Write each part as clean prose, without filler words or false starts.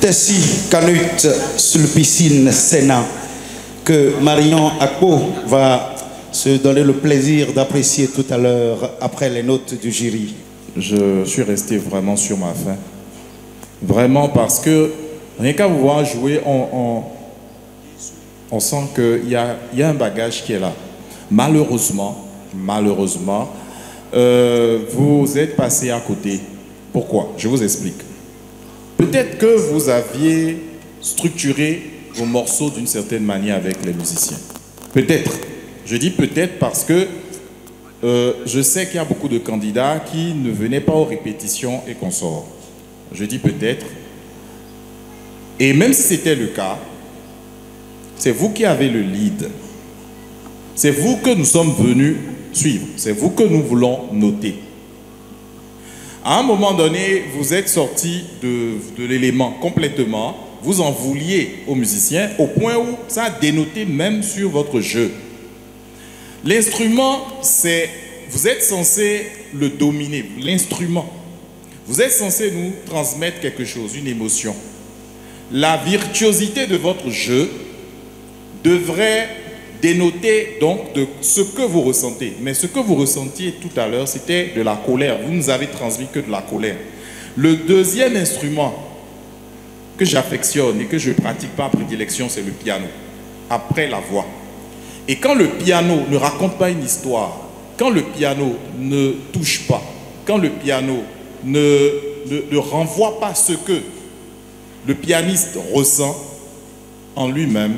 Tessie Canute sur le piscine Sénat que Marion Akpo va se donner le plaisir d'apprécier tout à l'heure après les notes du jury. Je suis resté vraiment sur ma faim. Vraiment parce que rien qu'à vous voir jouer, on sent qu'il y a un bagage qui est là. Malheureusement, vous êtes passé à côté. Pourquoi? Je vous explique. Peut-être que vous aviez structuré vos morceaux d'une certaine manière avec les musiciens. Peut-être. Je dis peut-être parce que je sais qu'il y a beaucoup de candidats qui ne venaient pas aux répétitions et consorts. Je dis peut-être. Et même si c'était le cas, c'est vous qui avez le lead. C'est vous que nous sommes venus suivre. C'est vous que nous voulons noter. À un moment donné, vous êtes sorti de l'élément complètement. Vous en vouliez aux musiciens au point où ça a dénoté même sur votre jeu. L'instrument, c'est... Vous êtes censé le dominer. L'instrument. Vous êtes censé nous transmettre quelque chose, une émotion. La virtuosité de votre jeu devrait dénoter donc de ce que vous ressentez. Mais ce que vous ressentiez tout à l'heure, c'était de la colère. Vous nous avez transmis que de la colère. Le deuxième instrument que j'affectionne et que je pratique par prédilection, c'est le piano. Après la voix. Et quand le piano ne raconte pas une histoire, quand le piano ne touche pas, quand le piano ne renvoie pas ce que le pianiste ressent en lui-même,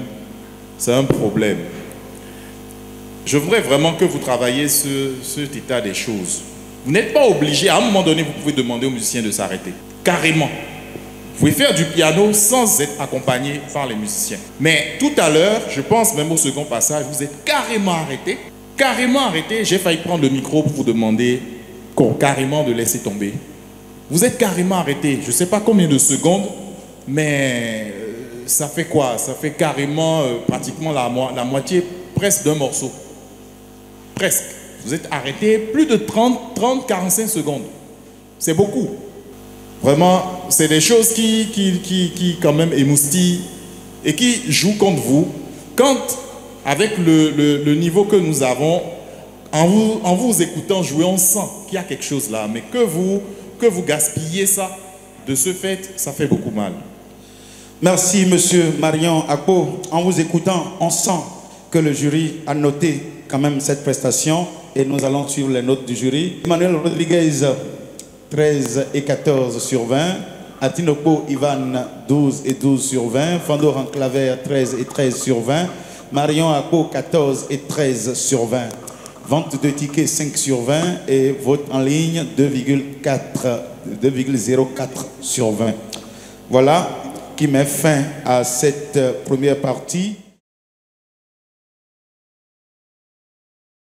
c'est un problème. Je voudrais vraiment que vous travailliez cet état des choses. Vous n'êtes pas obligé, à un moment donné, vous pouvez demander aux musiciens de s'arrêter. Carrément. Vous pouvez faire du piano sans être accompagné par les musiciens. Mais tout à l'heure, je pense même au second passage, vous êtes carrément arrêté. Carrément arrêté. J'ai failli prendre le micro pour vous demander carrément de laisser tomber. Vous êtes carrément arrêté. Je ne sais pas combien de secondes, mais ça fait quoi? Ça fait carrément pratiquement la moitié, presque d'un morceau. Presque. Vous êtes arrêté plus de 30-45 secondes. C'est beaucoup. Vraiment, c'est des choses qui quand même émoustillent et qui jouent contre vous. Quand, avec le niveau que nous avons, en vous écoutant jouer, on sent qu'il y a quelque chose là. Mais que vous gaspillez ça, de ce fait, ça fait beaucoup mal. Merci, monsieur Marion Akpo. En vous écoutant, on sent que le jury a noté quand même cette prestation et nous allons suivre les notes du jury. Emmanuel Rodriguez, 13 et 14 sur 20. Atinoko Ivan, 12 et 12 sur 20. Fandor en claver, 13 et 13 sur 20. Marion Akpo, 14 et 13 sur 20. Vente de tickets, 5 sur 20. Et vote en ligne, 2,04 sur 20. Voilà qui met fin à cette première partie.